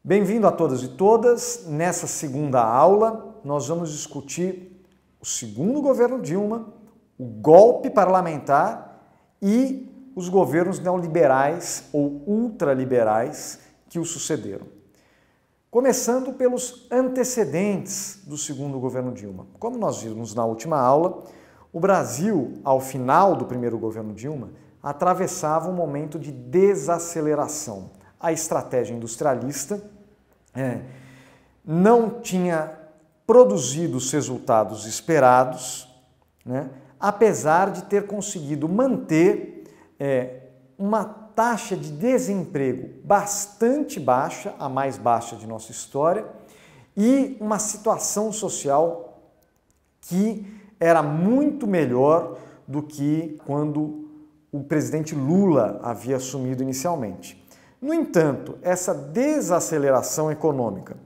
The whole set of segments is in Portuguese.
Bem-vindo a todos e todas. Nessa segunda aula, nós vamos discutir o segundo governo Dilma, o golpe parlamentar e os governos neoliberais ou ultraliberais que o sucederam. Começando pelos antecedentes do segundo governo Dilma. Como nós vimos na última aula, o Brasil, ao final do primeiro governo Dilma, atravessava um momento de desaceleração. A estratégia industrialista não tinha produzido os resultados esperados, apesar de ter conseguido manter uma taxa de desemprego bastante baixa, a mais baixa de nossa história, e uma situação social que era muito melhor do que quando o presidente Lula havia assumido inicialmente. No entanto, essa desaceleração econômica,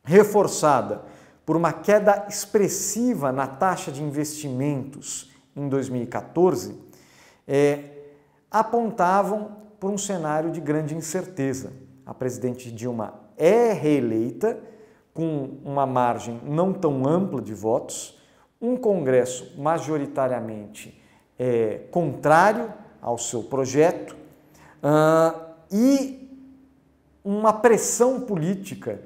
reforçada por uma queda expressiva na taxa de investimentos em 2014, apontavam por um cenário de grande incerteza. A presidente Dilma é reeleita com uma margem não tão ampla de votos, um Congresso majoritariamente contrário ao seu projeto, e uma pressão política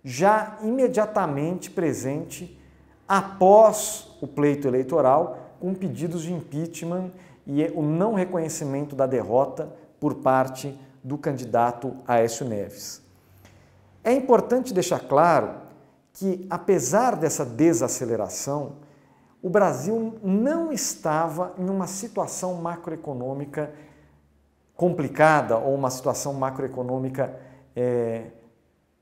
já imediatamente presente após o pleito eleitoral, com pedidos de impeachment e o não reconhecimento da derrota por parte do candidato Aécio Neves. É importante deixar claro que, apesar dessa desaceleração, o Brasil não estava em uma situação macroeconômica complicada ou uma situação macroeconômica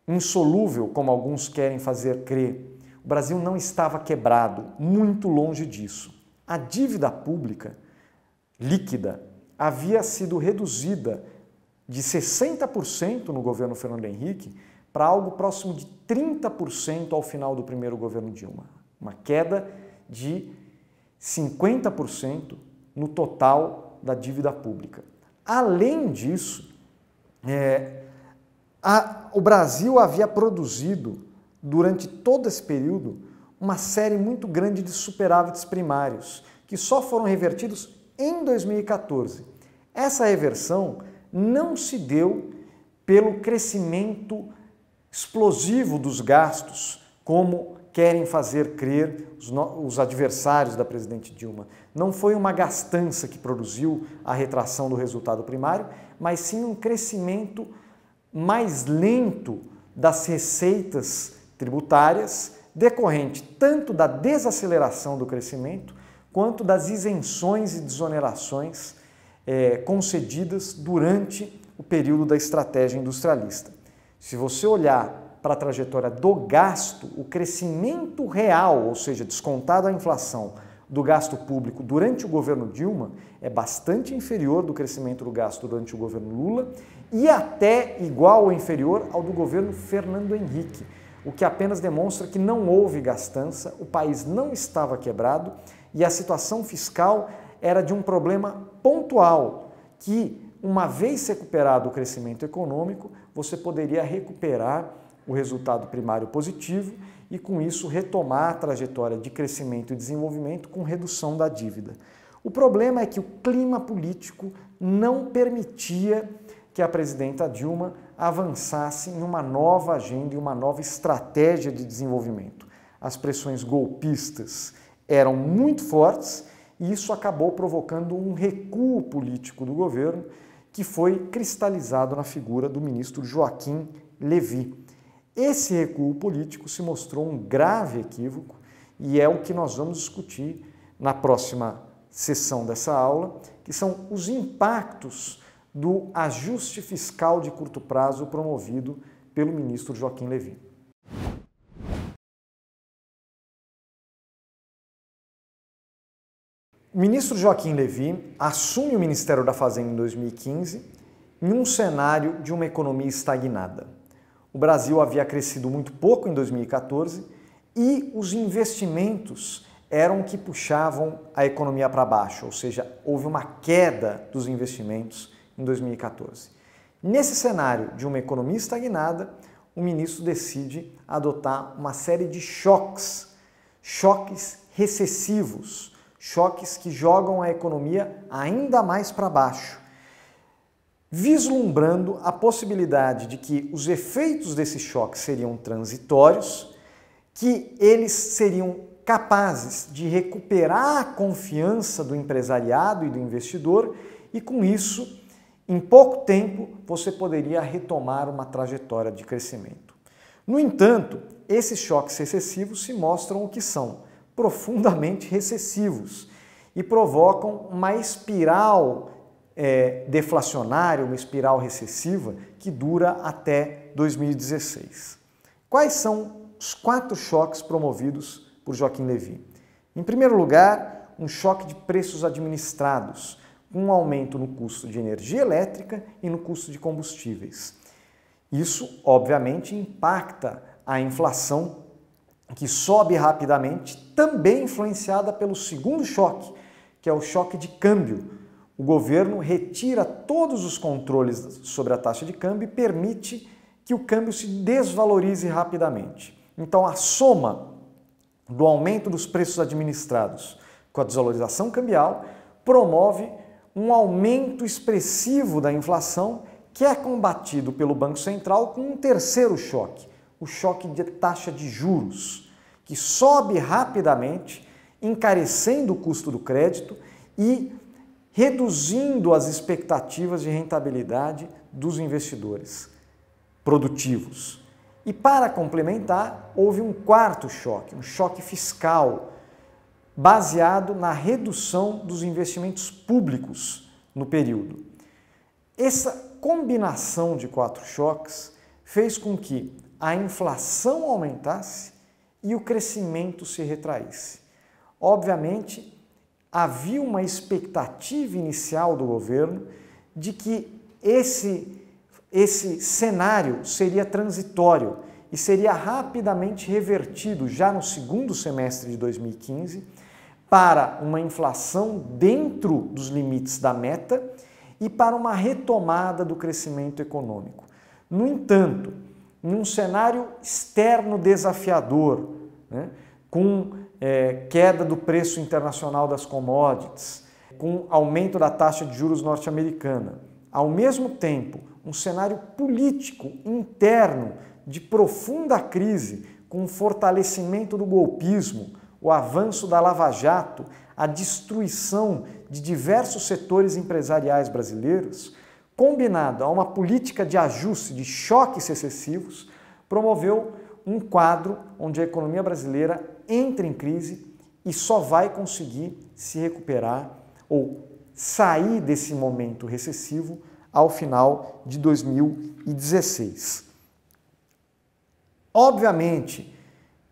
insolúvel, como alguns querem fazer crer. O Brasil não estava quebrado, muito longe disso. A dívida pública líquida havia sido reduzida de 60% no governo Fernando Henrique para algo próximo de 30% ao final do primeiro governo Dilma. Uma queda de 50% no total da dívida pública. Além disso, o Brasil havia produzido, durante todo esse período, uma série muito grande de superávites primários, que só foram revertidos em 2014. Essa reversão não se deu pelo crescimento explosivo dos gastos, como querem fazer crer os adversários da presidente Dilma. Não foi uma gastança que produziu a retração do resultado primário, mas sim um crescimento mais lento das receitas tributárias, decorrente tanto da desaceleração do crescimento, quanto das isenções e desonerações concedidas durante o período da estratégia industrialista. Se você olhar para a trajetória do gasto, o crescimento real, ou seja, descontado a inflação do gasto público durante o governo Dilma, é bastante inferior do crescimento do gasto durante o governo Lula e até igual ou inferior ao do governo Fernando Henrique, o que apenas demonstra que não houve gastança, o país não estava quebrado e a situação fiscal era de um problema pontual, que uma vez recuperado o crescimento econômico, você poderia recuperar o resultado primário positivo e, com isso, retomar a trajetória de crescimento e desenvolvimento com redução da dívida. O problema é que o clima político não permitia que a presidenta Dilma avançasse em uma nova agenda e uma nova estratégia de desenvolvimento. As pressões golpistas eram muito fortes e isso acabou provocando um recuo político do governo que foi cristalizado na figura do ministro Joaquim Levy. Esse recuo político se mostrou um grave equívoco e é o que nós vamos discutir na próxima sessão dessa aula, que são os impactos do ajuste fiscal de curto prazo promovido pelo ministro Joaquim Levy. O ministro Joaquim Levy assume o Ministério da Fazenda em 2015 em um cenário de uma economia estagnada. O Brasil havia crescido muito pouco em 2014 e os investimentos eram que puxavam a economia para baixo, ou seja, houve uma queda dos investimentos em 2014. Nesse cenário de uma economia estagnada, o ministro decide adotar uma série de choques recessivos, choques que jogam a economia ainda mais para baixo, vislumbrando a possibilidade de que os efeitos desse choque seriam transitórios, que eles seriam capazes de recuperar a confiança do empresariado e do investidor e, com isso, em pouco tempo, você poderia retomar uma trajetória de crescimento. No entanto, esses choques recessivos se mostram o que são, profundamente recessivos, e provocam uma espiral deflacionária, uma espiral recessiva que dura até 2016. Quais são os 4 choques promovidos por Joaquim Levy? Em primeiro lugar, um choque de preços administrados, um aumento no custo de energia elétrica e no custo de combustíveis. Isso, obviamente, impacta a inflação, que sobe rapidamente, também influenciada pelo segundo choque, que é o choque de câmbio. O governo retira todos os controles sobre a taxa de câmbio e permite que o câmbio se desvalorize rapidamente. Então, a soma do aumento dos preços administrados com a desvalorização cambial promove um aumento expressivo da inflação, que é combatido pelo Banco Central com um terceiro choque, o choque de taxa de juros, que sobe rapidamente, encarecendo o custo do crédito e reduzindo as expectativas de rentabilidade dos investidores produtivos. E para complementar, houve um quarto choque, um choque fiscal, baseado na redução dos investimentos públicos no período. Essa combinação de 4 choques fez com que a inflação aumentasse e o crescimento se retraísse. Obviamente, havia uma expectativa inicial do governo de que esse cenário seria transitório e seria rapidamente revertido já no segundo semestre de 2015 para uma inflação dentro dos limites da meta e para uma retomada do crescimento econômico. No entanto, em um cenário externo desafiador, né, com queda do preço internacional das commodities, com aumento da taxa de juros norte-americana, ao mesmo tempo, um cenário político interno de profunda crise, com o fortalecimento do golpismo, o avanço da Lava Jato, a destruição de diversos setores empresariais brasileiros, combinado a uma política de ajuste de choques excessivos, promoveu um quadro onde a economia brasileira entra em crise e só vai conseguir se recuperar ou sair desse momento recessivo ao final de 2016. Obviamente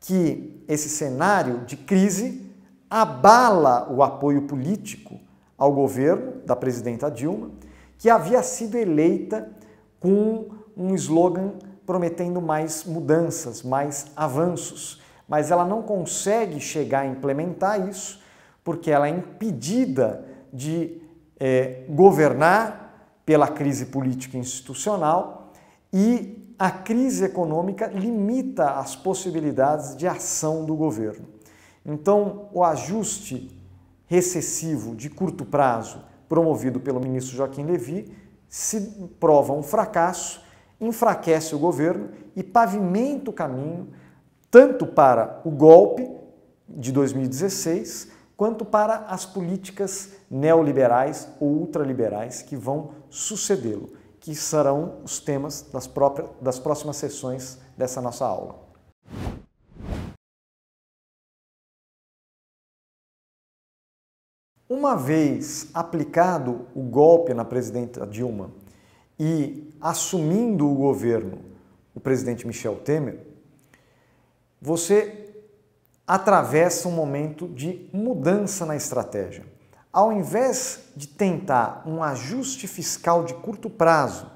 que esse cenário de crise abala o apoio político ao governo da presidenta Dilma, que havia sido eleita com um slogan prometendo mais mudanças, mais avanços, mas ela não consegue chegar a implementar isso porque ela é impedida de governar pela crise política e institucional e a crise econômica limita as possibilidades de ação do governo. Então, o ajuste recessivo de curto prazo promovido pelo ministro Joaquim Levy se prova um fracasso, enfraquece o governo e pavimenta o caminho tanto para o golpe de 2016 quanto para as políticas neoliberais ou ultraliberais que vão sucedê-lo, que serão os temas das próximas sessões dessa nossa aula. Uma vez aplicado o golpe na presidenta Dilma e assumindo o governo o presidente Michel Temer, você atravessa um momento de mudança na estratégia. Ao invés de tentar um ajuste fiscal de curto prazo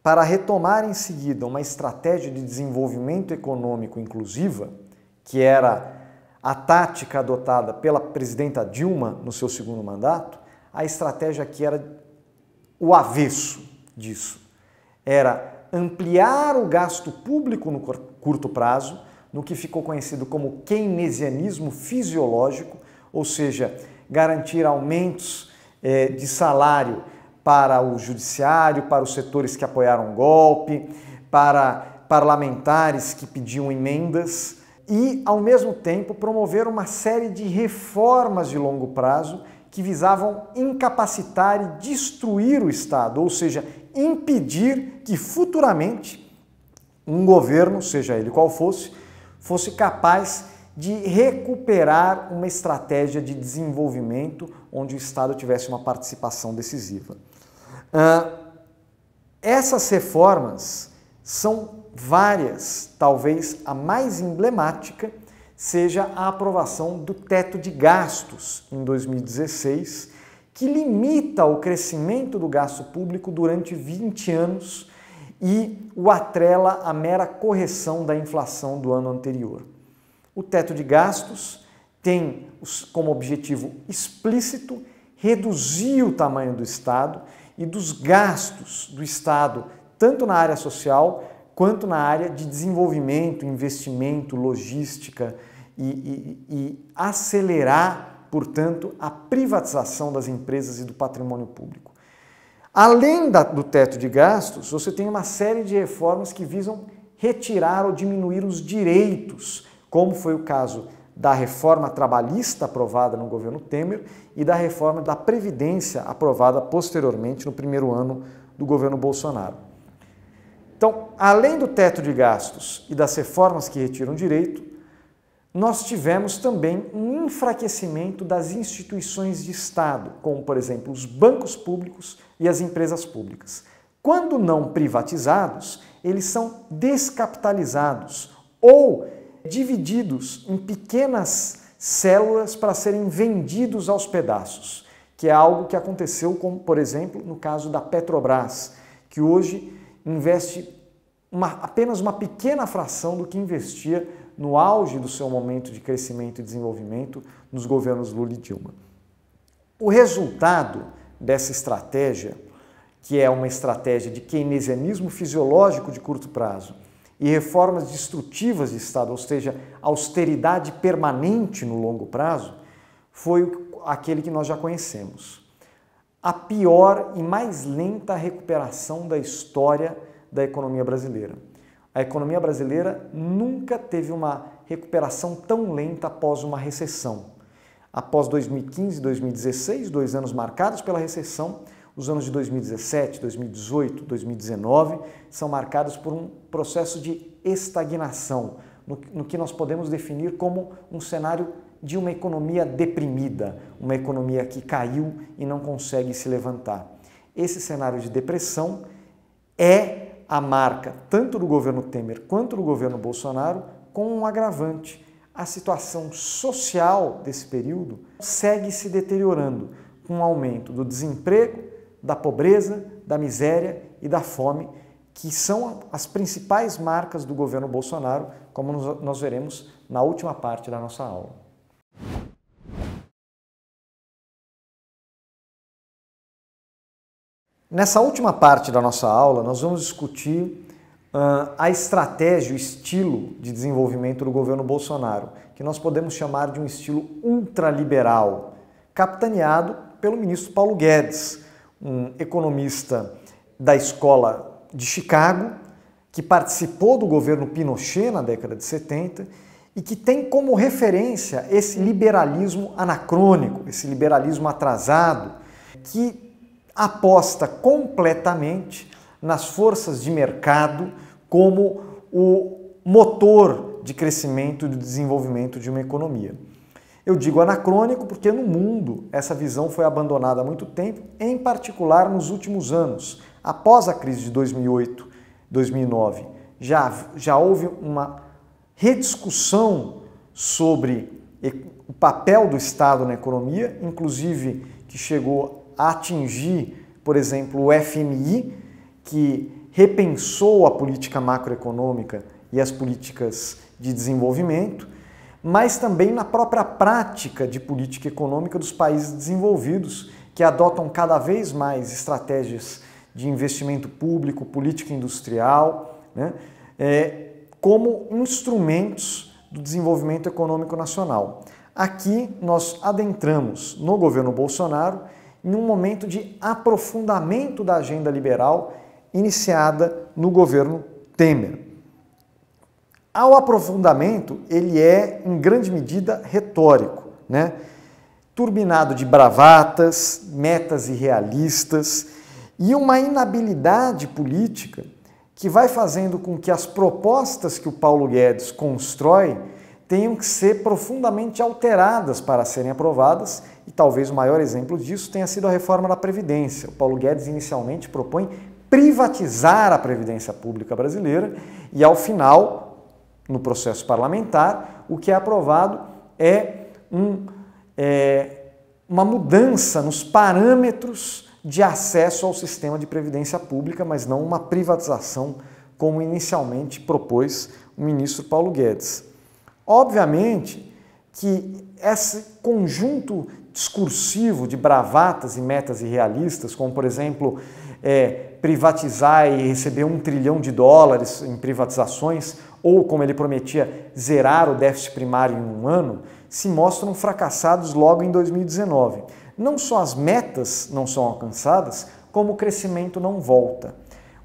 para retomar em seguida uma estratégia de desenvolvimento econômico inclusiva, que era a tática adotada pela presidenta Dilma no seu segundo mandato, a estratégia aqui era o avesso disso. Era ampliar o gasto público no curto prazo, no que ficou conhecido como keynesianismo fisiológico, ou seja, garantir aumentos de salário para o judiciário, para os setores que apoiaram o golpe, para parlamentares que pediam emendas e, ao mesmo tempo, promover uma série de reformas de longo prazo que visavam incapacitar e destruir o Estado, ou seja, impedir que futuramente um governo, seja ele qual fosse capaz de recuperar uma estratégia de desenvolvimento onde o Estado tivesse uma participação decisiva. Essas reformas são várias, talvez a mais emblemática seja a aprovação do teto de gastos em 2016, que limita o crescimento do gasto público durante 20 anos e o atrela à mera correção da inflação do ano anterior. O teto de gastos tem como objetivo explícito reduzir o tamanho do Estado e dos gastos do Estado, tanto na área social quanto na área de desenvolvimento, investimento, logística e acelerar, portanto, a privatização das empresas e do patrimônio público. Além do teto de gastos, você tem uma série de reformas que visam retirar ou diminuir os direitos, como foi o caso da reforma trabalhista aprovada no governo Temer e da reforma da Previdência aprovada posteriormente no primeiro ano do governo Bolsonaro. Então, além do teto de gastos e das reformas que retiram direito, nós tivemos também um enfraquecimento das instituições de Estado, como, por exemplo, os bancos públicos e as empresas públicas. Quando não privatizados, eles são descapitalizados ou divididos em pequenas células para serem vendidos aos pedaços, que é algo que aconteceu, como, por exemplo, no caso da Petrobras, que hoje investe apenas uma pequena fração do que investia no auge do seu momento de crescimento e desenvolvimento nos governos Lula e Dilma. O resultado dessa estratégia, que é uma estratégia de keynesianismo fisiológico de curto prazo e reformas destrutivas de Estado, ou seja, austeridade permanente no longo prazo, foi aquele que nós já conhecemos. A pior e mais lenta recuperação da história da economia brasileira. A economia brasileira nunca teve uma recuperação tão lenta após uma recessão. Após 2015 e 2016, 2 anos marcados pela recessão, os anos de 2017, 2018, 2019 são marcados por um processo de estagnação, no que nós podemos definir como um cenário de uma economia deprimida, uma economia que caiu e não consegue se levantar. Esse cenário de depressão é a marca tanto do governo Temer quanto do governo Bolsonaro, com um agravante. A situação social desse período segue se deteriorando, com o aumento do desemprego, da pobreza, da miséria e da fome, que são as principais marcas do governo Bolsonaro, como nós veremos na última parte da nossa aula. Nessa última parte da nossa aula, nós vamos discutir a estratégia, o estilo de desenvolvimento do governo Bolsonaro, que nós podemos chamar de um estilo ultraliberal, capitaneado pelo ministro Paulo Guedes, um economista da escola de Chicago, que participou do governo Pinochet na década de 70 e que tem como referência esse liberalismo anacrônico, esse liberalismo atrasado, que aposta completamente nas forças de mercado como o motor de crescimento e de desenvolvimento de uma economia. Eu digo anacrônico porque no mundo essa visão foi abandonada há muito tempo, em particular nos últimos anos. Após a crise de 2008, 2009, já houve uma rediscussão sobre o papel do Estado na economia, inclusive que chegou a atingir, por exemplo, o FMI, que repensou a política macroeconômica e as políticas de desenvolvimento, mas também na própria prática de política econômica dos países desenvolvidos, que adotam cada vez mais estratégias de investimento público, política industrial, né, como instrumentos do desenvolvimento econômico nacional. Aqui nós adentramos no governo Bolsonaro em um momento de aprofundamento da agenda liberal iniciada no governo Temer. Ao aprofundamento, ele é, em grande medida, retórico, né? Turbinado de bravatas, metas irrealistas e uma inabilidade política que vai fazendo com que as propostas que o Paulo Guedes constrói tenham que ser profundamente alteradas para serem aprovadas, e talvez o maior exemplo disso tenha sido a reforma da Previdência. O Paulo Guedes inicialmente propõe privatizar a Previdência Pública brasileira e, ao final, no processo parlamentar, o que é aprovado é uma mudança nos parâmetros de acesso ao sistema de previdência pública, mas não uma privatização como inicialmente propôs o ministro Paulo Guedes. Obviamente que esse conjunto discursivo de bravatas e metas irrealistas, como por exemplo privatizar e receber $1 trilhão em privatizações, ou como ele prometia, zerar o déficit primário em um ano, se mostram fracassados logo em 2019. Não só as metas não são alcançadas, como o crescimento não volta.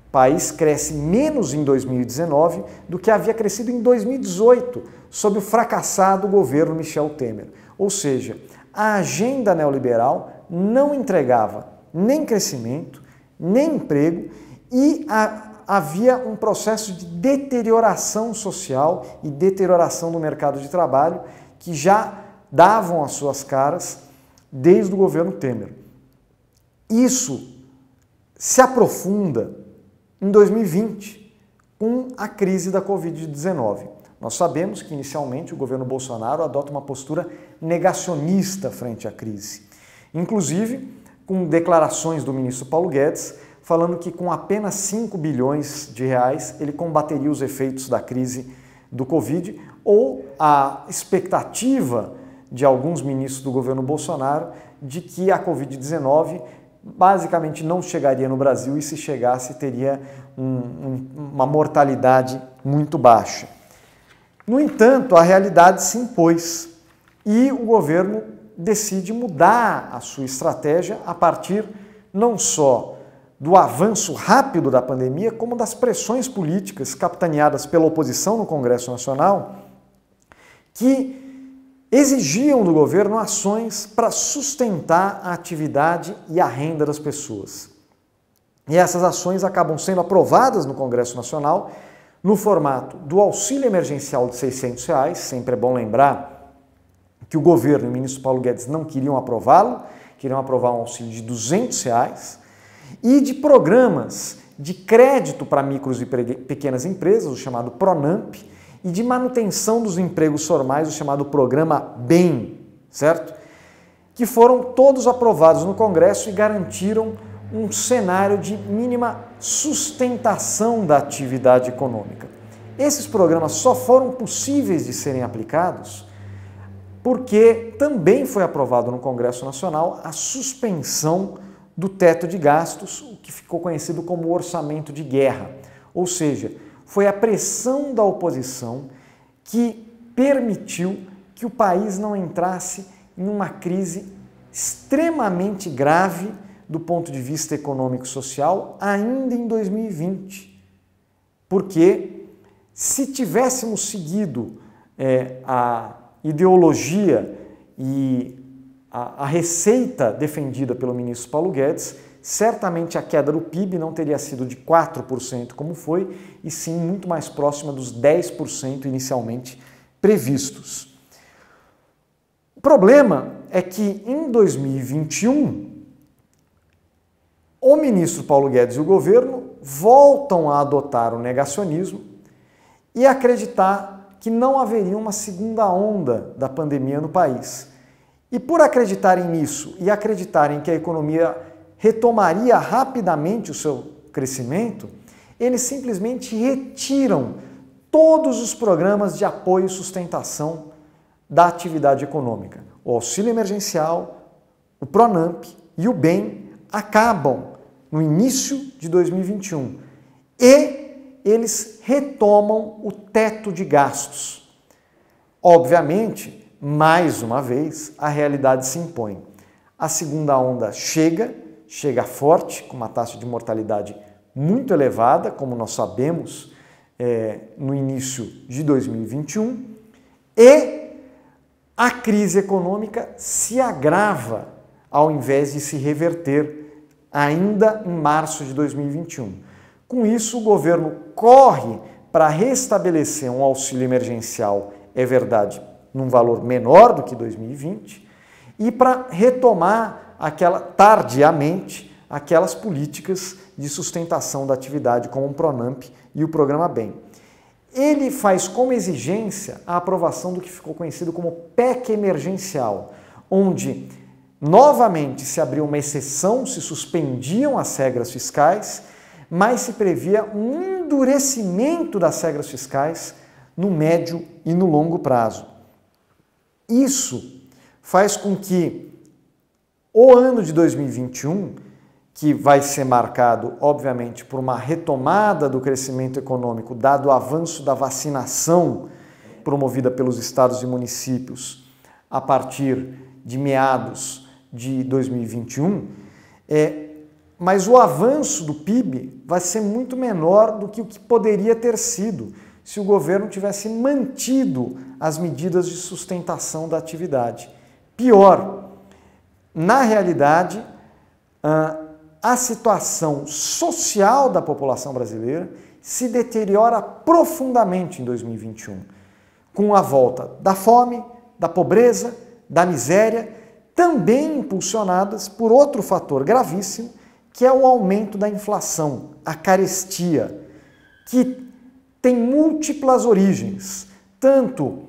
O país cresce menos em 2019 do que havia crescido em 2018, sob o fracassado governo Michel Temer. Ou seja, a agenda neoliberal não entregava nem crescimento, nem emprego e havia um processo de deterioração social e deterioração do mercado de trabalho que já davam as suas caras desde o governo Temer. Isso se aprofunda em 2020 com a crise da Covid-19. Nós sabemos que inicialmente o governo Bolsonaro adota uma postura negacionista frente à crise, inclusive com declarações do ministro Paulo Guedes falando que com apenas 5 bilhões de reais ele combateria os efeitos da crise do Covid, ou a expectativa de alguns ministros do governo Bolsonaro de que a Covid-19 basicamente não chegaria no Brasil e se chegasse teria uma mortalidade muito baixa. No entanto, a realidade se impôs e o governo decide mudar a sua estratégia a partir não só do avanço rápido da pandemia, como das pressões políticas capitaneadas pela oposição no Congresso Nacional, que exigiam do governo ações para sustentar a atividade e a renda das pessoas. E essas ações acabam sendo aprovadas no Congresso Nacional no formato do auxílio emergencial de R$600, sempre é bom lembrar que o governo e o ministro Paulo Guedes não queriam aprová-lo, queriam aprovar um auxílio de R$200, e de programas de crédito para micros e pequenas empresas, o chamado PRONAMP, e de manutenção dos empregos formais, o chamado programa BEM, certo? Que foram todos aprovados no Congresso e garantiram um cenário de mínima sustentação da atividade econômica. Esses programas só foram possíveis de serem aplicados porque também foi aprovado no Congresso Nacional a suspensão do teto de gastos, o que ficou conhecido como orçamento de guerra. Ou seja, foi a pressão da oposição que permitiu que o país não entrasse em uma crise extremamente grave do ponto de vista econômico e social ainda em 2020. Porque se tivéssemos seguido a ideologia e a receita defendida pelo ministro Paulo Guedes, certamente a queda do PIB não teria sido de 4% como foi, e sim muito mais próxima dos 10% inicialmente previstos. O problema é que em 2021, o ministro Paulo Guedes e o governo voltam a adotar o negacionismo e acreditar que não haveria uma segunda onda da pandemia no país. E por acreditarem nisso e acreditarem que a economia retomaria rapidamente o seu crescimento, eles simplesmente retiram todos os programas de apoio e sustentação da atividade econômica. O auxílio emergencial, o PRONAMP e o BEM acabam no início de 2021, e eles retomam o teto de gastos. Obviamente, mais uma vez, a realidade se impõe. A segunda onda chega forte, com uma taxa de mortalidade muito elevada, como nós sabemos, no início de 2021, e a crise econômica se agrava ao invés de se reverter ainda em março de 2021. Com isso, o governo corre para restabelecer um auxílio emergencial, é verdade, num valor menor do que 2020, e para retomar tardiamente aquelas políticas de sustentação da atividade como o Pronamp e o Programa Bem. Ele faz como exigência a aprovação do que ficou conhecido como PEC emergencial, onde novamente se abriu uma exceção, se suspendiam as regras fiscais, mas se previa um endurecimento das regras fiscais no médio e no longo prazo. Isso faz com que o ano de 2021, que vai ser marcado, obviamente, por uma retomada do crescimento econômico, dado o avanço da vacinação promovida pelos estados e municípios a partir de meados de 2021, mas o avanço do PIB vai ser muito menor do que o que poderia ter sido se o governo tivesse mantido as medidas de sustentação da atividade. Pior, na realidade, a situação social da população brasileira se deteriora profundamente em 2021, com a volta da fome, da pobreza, da miséria, também impulsionadas por outro fator gravíssimo, que é o aumento da inflação, a carestia, que tem múltiplas origens, tanto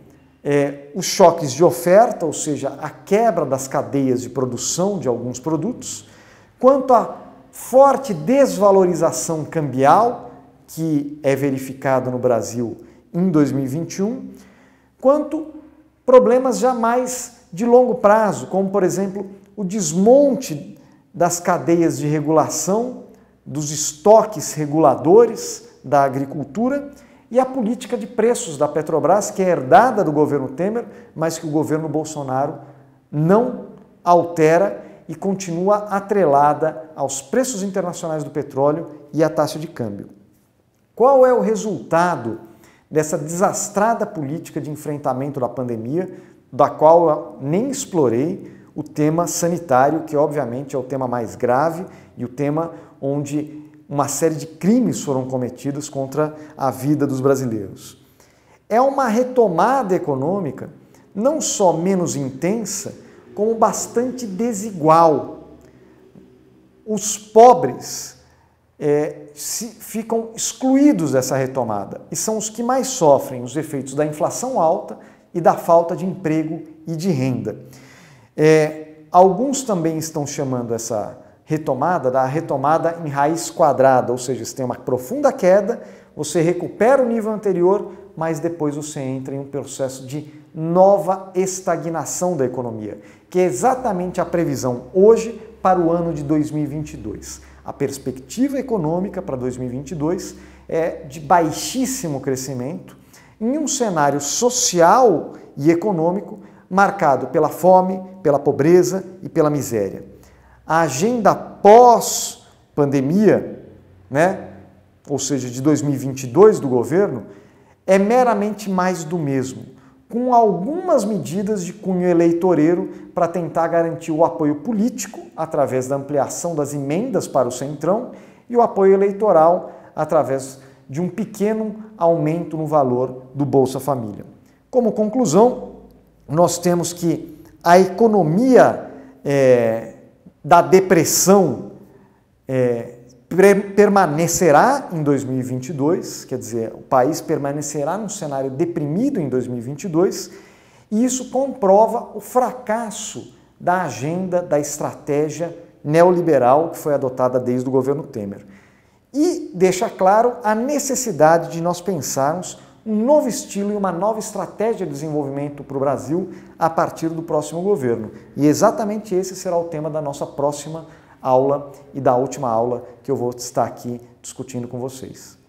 os choques de oferta, ou seja, a quebra das cadeias de produção de alguns produtos, quanto a forte desvalorização cambial, que é verificada no Brasil em 2021, quanto problemas já mais de longo prazo, como, por exemplo, o desmonte das cadeias de regulação, dos estoques reguladores da agricultura e a política de preços da Petrobras, que é herdada do governo Temer, mas que o governo Bolsonaro não altera e continua atrelada aos preços internacionais do petróleo e à taxa de câmbio. Qual é o resultado dessa desastrada política de enfrentamento da pandemia, da qual eu nem explorei o tema sanitário, que obviamente é o tema mais grave e o tema onde uma série de crimes foram cometidos contra a vida dos brasileiros? É uma retomada econômica não só menos intensa, como bastante desigual. Os pobres ficam excluídos dessa retomada e são os que mais sofrem os efeitos da inflação alta e da falta de emprego e de renda. Alguns também estão chamando essa retomada da retomada em raiz quadrada, ou seja, você tem uma profunda queda, você recupera o nível anterior, mas depois você entra em um processo de nova estagnação da economia, que é exatamente a previsão hoje para o ano de 2022. A perspectiva econômica para 2022 é de baixíssimo crescimento, em um cenário social e econômico marcado pela fome, pela pobreza e pela miséria. A agenda pós-pandemia, ou seja, de 2022 do governo, é meramente mais do mesmo, com algumas medidas de cunho eleitoreiro para tentar garantir o apoio político através da ampliação das emendas para o Centrão e o apoio eleitoral através de um pequeno aumento no valor do Bolsa Família. Como conclusão, nós temos que a economia da depressão permanecerá em 2022, quer dizer, o país permanecerá num cenário deprimido em 2022, e isso comprova o fracasso da agenda, da estratégia neoliberal que foi adotada desde o governo Temer. E deixa claro a necessidade de nós pensarmos um novo estilo e uma nova estratégia de desenvolvimento para o Brasil a partir do próximo governo. E exatamente esse será o tema da nossa próxima aula e da última aula que eu vou estar aqui discutindo com vocês.